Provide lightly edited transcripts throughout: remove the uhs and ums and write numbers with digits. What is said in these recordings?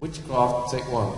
Witchcraft, take one.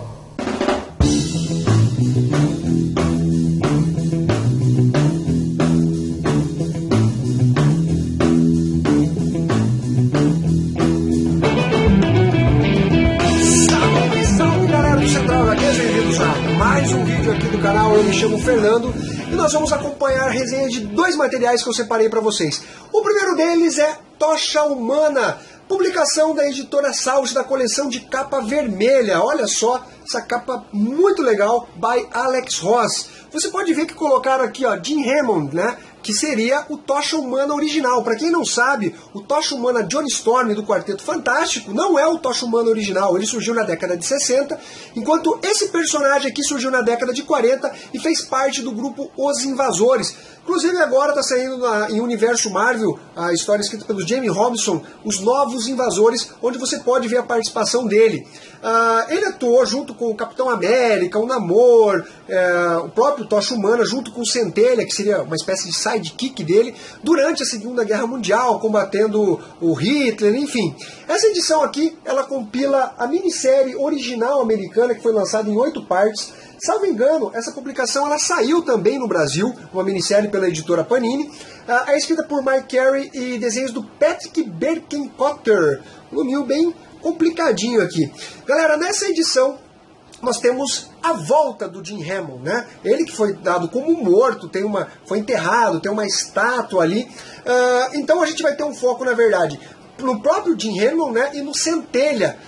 Salve, salve galera do Central HQs, bem-vindos a mais um vídeo aqui do canal. Eu me chamo Fernando e nós vamos acompanhar a resenha de dois materiais que eu separei para vocês. O primeiro deles é Tocha Humana, publicação da editora Salge da coleção de capa vermelha. Olha só essa capa muito legal, by Alex Ross. Você pode ver que colocaram aqui, ó, Jim Hammond, né? Que seria o Tocha Humana original. Para quem não sabe, o Tocha Humana Johnny Storm do Quarteto Fantástico não é o Tocha Humana original. Ele surgiu na década de 60, enquanto esse personagem aqui surgiu na década de 40 e fez parte do grupo Os Invasores. Inclusive agora está saindo em Universo Marvel, a história escrita pelo Jamie Robinson, Os Novos Invasores, onde você pode ver a participação dele. Ele atuou junto com o Capitão América, o Namor, o próprio Tocha Humana, junto com o Centelha, que seria uma espécie de sidekick dele, durante a Segunda Guerra Mundial, combatendo o Hitler, enfim. Essa edição aqui, ela compila a minissérie original americana, que foi lançada em 8 partes. Salvo engano, essa publicação ela saiu também no Brasil, uma minissérie pela editora Panini. É escrita por Mike Carey e desenhos do Patrick Berkenkotter. Um nome bem complicadinho aqui. Galera, nessa edição nós temos a volta do Jim Hammond, né? Ele que foi dado como morto, foi enterrado, tem uma estátua ali. Então a gente vai ter um foco, na verdade, no próprio Jim Hammond, né? E no Centelha.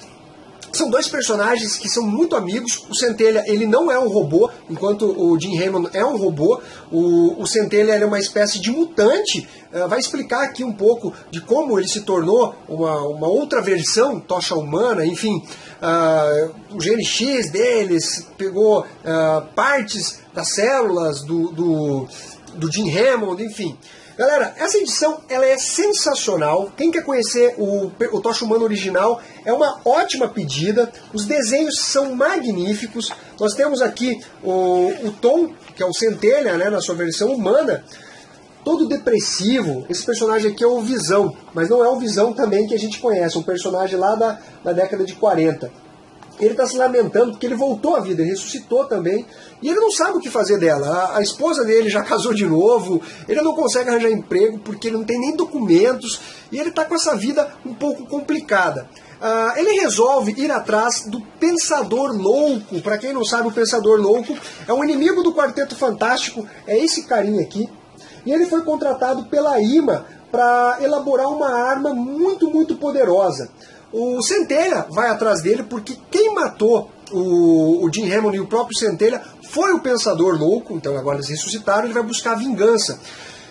São dois personagens que são muito amigos. O Centelha, ele não é um robô, enquanto o Jim Hammond é um robô. O Centelha é uma espécie de mutante. Vai explicar aqui um pouco de como ele se tornou uma outra versão Tocha Humana, enfim. O gene X deles pegou partes das células do Jim Hammond, enfim. Galera, essa edição ela é sensacional. Quem quer conhecer o Tocha Humana original, é uma ótima pedida. Os desenhos são magníficos. Nós temos aqui o Tom, que é o Centelha, né, na sua versão humana, todo depressivo. Esse personagem aqui é o Visão, mas não é o Visão também que a gente conhece, um personagem lá da década de 40. Ele está se lamentando porque ele voltou à vida, ele ressuscitou também, e ele não sabe o que fazer dela. A esposa dele já casou de novo, ele não consegue arranjar emprego porque ele não tem nem documentos, e ele está com essa vida um pouco complicada. Ele resolve ir atrás do Pensador Louco. Para quem não sabe, o Pensador Louco é um inimigo do Quarteto Fantástico, é esse carinha aqui, e ele foi contratado pela IMA para elaborar uma arma muito, muito poderosa. O Centelha vai atrás dele porque quem matou o Jim Hammond e o próprio Centelha foi o Pensador Louco. Então agora eles ressuscitaram, ele vai buscar vingança.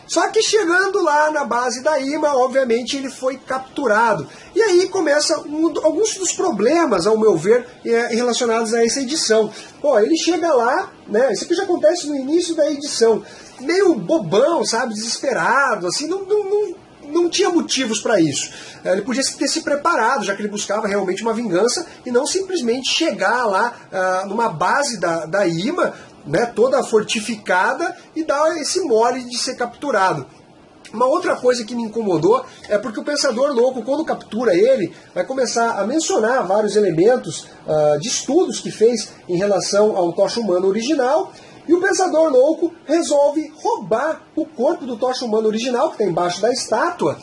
Só que chegando lá na base da IMA, obviamente ele foi capturado. E aí começa alguns dos problemas, ao meu ver, relacionados a essa edição. Pô, ele chega lá, né? Isso aqui já acontece no início da edição. Meio bobão, sabe? Desesperado, assim, não tinha motivos para isso. Ele podia ter se preparado, já que ele buscava realmente uma vingança, e não simplesmente chegar lá numa base da IMA, né, toda fortificada, e dar esse mole de ser capturado. Uma outra coisa que me incomodou é porque o Pensador Louco, quando captura ele, vai começar a mencionar vários elementos de estudos que fez em relação ao Tocha Humana original. E o Pensador Louco resolve roubar o corpo do Tocha Humana original, que está embaixo da estátua.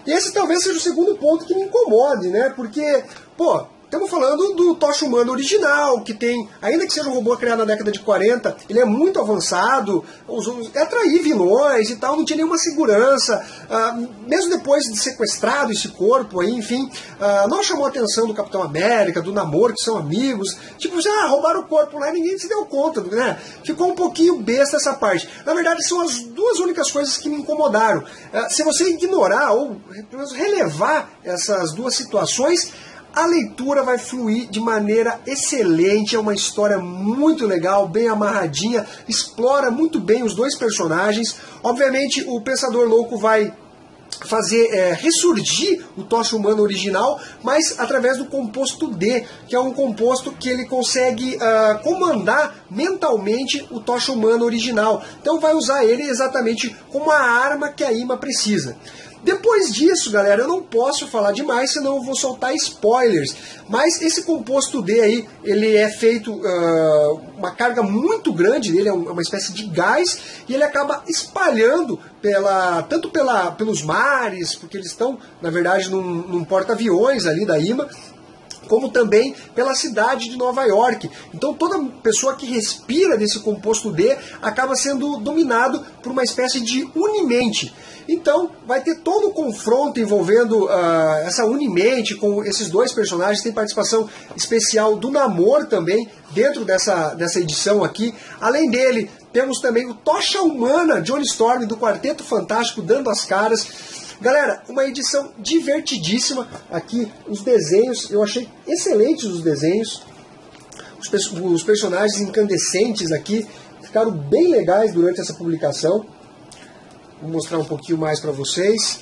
E esse talvez seja o segundo ponto que me incomode, né? Porque, pô, estamos falando do Tocha Humana original, que tem, ainda que seja um robô criado na década de 40, ele é muito avançado, atrair vilões e tal, não tinha nenhuma segurança, mesmo depois de sequestrado esse corpo aí, enfim, não chamou a atenção do Capitão América, do Namor, que são amigos, tipo, já roubaram o corpo lá e ninguém se deu conta, né? Ficou um pouquinho besta essa parte. Na verdade, são as duas únicas coisas que me incomodaram. Se você ignorar ou pelo menos relevar essas duas situações, a leitura vai fluir de maneira excelente, é uma história muito legal, bem amarradinha, explora muito bem os dois personagens. Obviamente o Pensador Louco vai fazer ressurgir o Tocha Humana original, mas através do composto D, que é um composto que ele consegue comandar mentalmente o Tocha Humana original. Então vai usar ele exatamente como a arma que a IMA precisa. Depois disso, galera, eu não posso falar demais, senão eu vou soltar spoilers. Mas esse composto D aí, ele é feito, uma carga muito grande dele, é uma espécie de gás, e ele acaba espalhando tanto pelos mares, porque eles estão, na verdade, num porta-aviões ali da IMA, como também pela cidade de Nova York. Então toda pessoa que respira desse composto D acaba sendo dominado por uma espécie de unimente. Então vai ter todo o confronto envolvendo essa unimente com esses dois personagens. Tem participação especial do Namor também dentro dessa edição aqui. Além dele, temos também o Tocha Humana, Johnny Storm do Quarteto Fantástico dando as caras. Galera, uma edição divertidíssima. Aqui os desenhos, eu achei excelentes os desenhos. Os personagens incandescentes aqui ficaram bem legais durante essa publicação. Vou mostrar um pouquinho mais para vocês.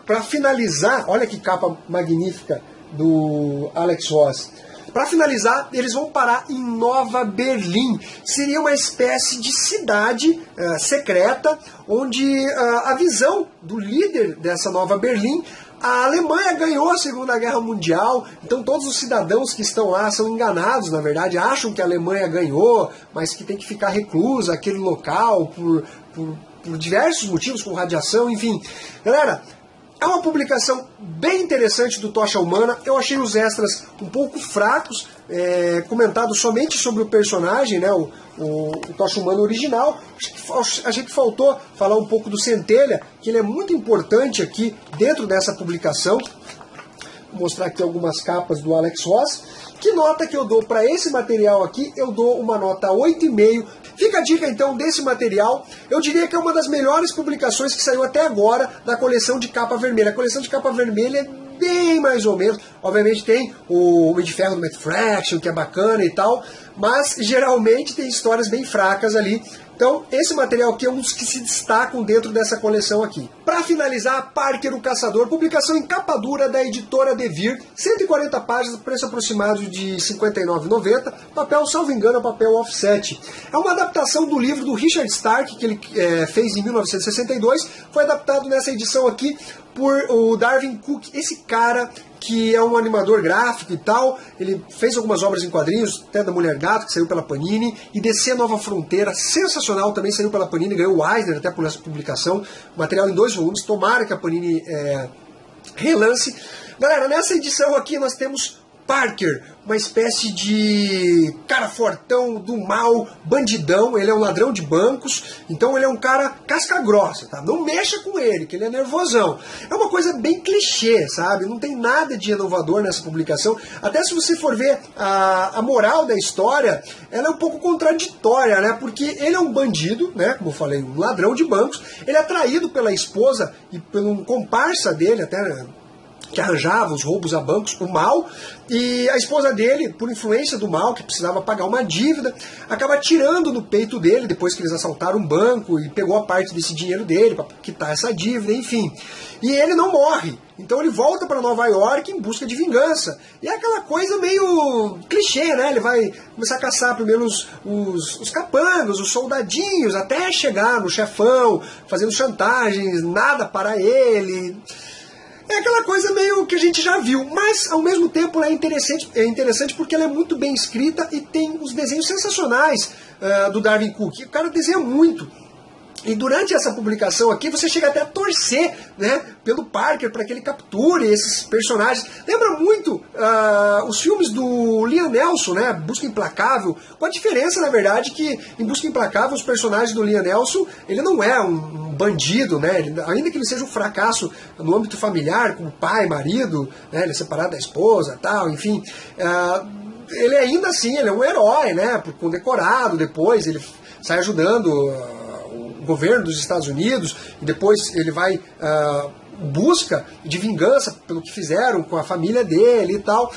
Para finalizar, olha que capa magnífica do Alex Ross. Para finalizar, eles vão parar em Nova Berlim. Seria uma espécie de cidade secreta, onde a visão do líder dessa Nova Berlim, a Alemanha ganhou a Segunda Guerra Mundial, então todos os cidadãos que estão lá são enganados, na verdade, acham que a Alemanha ganhou, mas que tem que ficar reclusa aquele local por diversos motivos, com radiação, enfim. Galera, é uma publicação bem interessante do Tocha Humana. Eu achei os extras um pouco fracos, comentado somente sobre o personagem, né, o Tocha Humana original. Achei que faltou falar um pouco do Centelha, que ele é muito importante aqui dentro dessa publicação. Vou mostrar aqui algumas capas do Alex Ross. Que nota que eu dou para esse material aqui? Eu dou uma nota 8,5. Fica a dica então desse material. Eu diria que é uma das melhores publicações que saiu até agora da coleção de capa vermelha. A coleção de capa vermelha é bem mais ou menos. Obviamente tem o Homem de Ferro do Matt Fraction, que é bacana e tal, mas geralmente tem histórias bem fracas ali. Então, esse material aqui é um dos que se destacam dentro dessa coleção aqui. Para finalizar, Parker o Caçador, publicação em capa dura da editora Devir, 140 páginas, preço aproximado de R$ 59,90, papel, salvo engano, é papel offset. É uma adaptação do livro do Richard Stark, que ele fez em 1962, foi adaptado nessa edição aqui por o Darwin Cook, esse cara que é um animador gráfico e tal. Ele fez algumas obras em quadrinhos, até da Mulher Gato, que saiu pela Panini, e Descer a Nova Fronteira, sensacional, também saiu pela Panini, ganhou o Eisner até por essa publicação, material em 2 volumes, tomara que a Panini relance. Galera, nessa edição aqui nós temos Parker, uma espécie de cara fortão do mal, bandidão. Ele é um ladrão de bancos, então ele é um cara casca grossa, tá? Não mexa com ele, que ele é nervosão. É uma coisa bem clichê, sabe? Não tem nada de inovador nessa publicação. Até se você for ver a moral da história, ela é um pouco contraditória, né? Porque ele é um bandido, né? Como eu falei, um ladrão de bancos. Ele é atraído pela esposa e por um comparsa dele, até que arranjava os roubos a bancos, o Mal, e a esposa dele, por influência do Mal, que precisava pagar uma dívida, acaba tirando no peito dele, depois que eles assaltaram um banco, e pegou a parte desse dinheiro dele para quitar essa dívida, enfim. E ele não morre, então ele volta para Nova York em busca de vingança. E é aquela coisa meio clichê, né? Ele vai começar a caçar primeiro os capangas, os soldadinhos, até chegar no chefão, fazendo chantagens, nada para ele. É aquela coisa meio que a gente já viu, mas ao mesmo tempo é interessante porque ela é muito bem escrita e tem os desenhos sensacionais do Darwin Cook. O cara desenha muito. E durante essa publicação aqui, você chega até a torcer, né, pelo Parker, para que ele capture esses personagens. Lembra muito os filmes do Liam Neeson, né, Busca Implacável, com a diferença, na verdade, que em Busca Implacável, os personagens do Liam Neeson, ele não é um bandido, né, ainda que ele seja um fracasso no âmbito familiar, como pai, marido, né, ele é separado da esposa, tal, enfim, ele ainda assim, ele é um herói, né, condecorado depois, ele sai ajudando o governo dos Estados Unidos, e depois ele vai busca de vingança pelo que fizeram com a família dele e tal.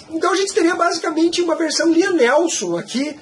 Então a gente teria basicamente uma versão Lia Nelson aqui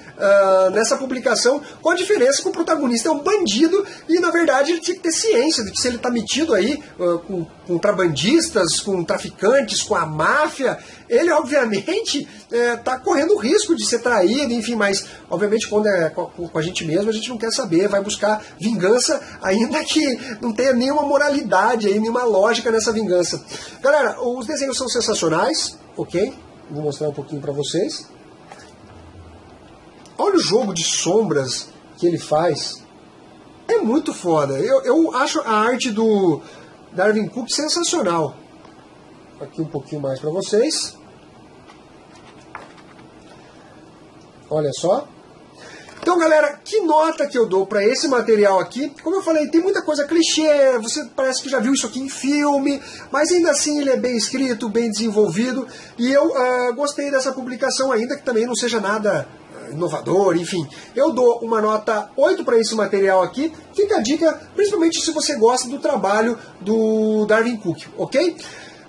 nessa publicação, com a diferença que o protagonista é um bandido e na verdade ele tinha que ter ciência de que se ele está metido aí com contrabandistas, com traficantes, com a máfia, ele obviamente está correndo o risco de ser traído, enfim, mas obviamente quando é com a gente mesmo a gente não quer saber, vai buscar vingança, ainda que não tenha nenhuma moralidade, aí, nenhuma lógica nessa vingança. Galera, os desenhos são sensacionais, ok? Vou mostrar um pouquinho para vocês. Olha o jogo de sombras que ele faz. É muito foda. Eu acho a arte do Darwyn Cooke sensacional. Aqui um pouquinho mais para vocês. Olha só. Então, galera, que nota que eu dou para esse material aqui? Como eu falei, tem muita coisa clichê, você parece que já viu isso aqui em filme, mas ainda assim ele é bem escrito, bem desenvolvido, e eu gostei dessa publicação, ainda que também não seja nada inovador, enfim. Eu dou uma nota 8 para esse material aqui. Fica a dica, principalmente se você gosta do trabalho do Darwyn Cooke, ok?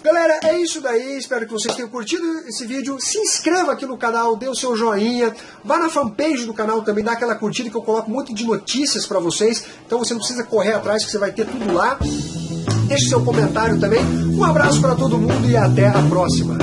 Galera, é isso daí, espero que vocês tenham curtido esse vídeo, se inscreva aqui no canal, dê o seu joinha, vá na fanpage do canal também, dá aquela curtida que eu coloco muito de notícias para vocês, então você não precisa correr atrás que você vai ter tudo lá, deixe seu comentário também, um abraço para todo mundo e até a próxima.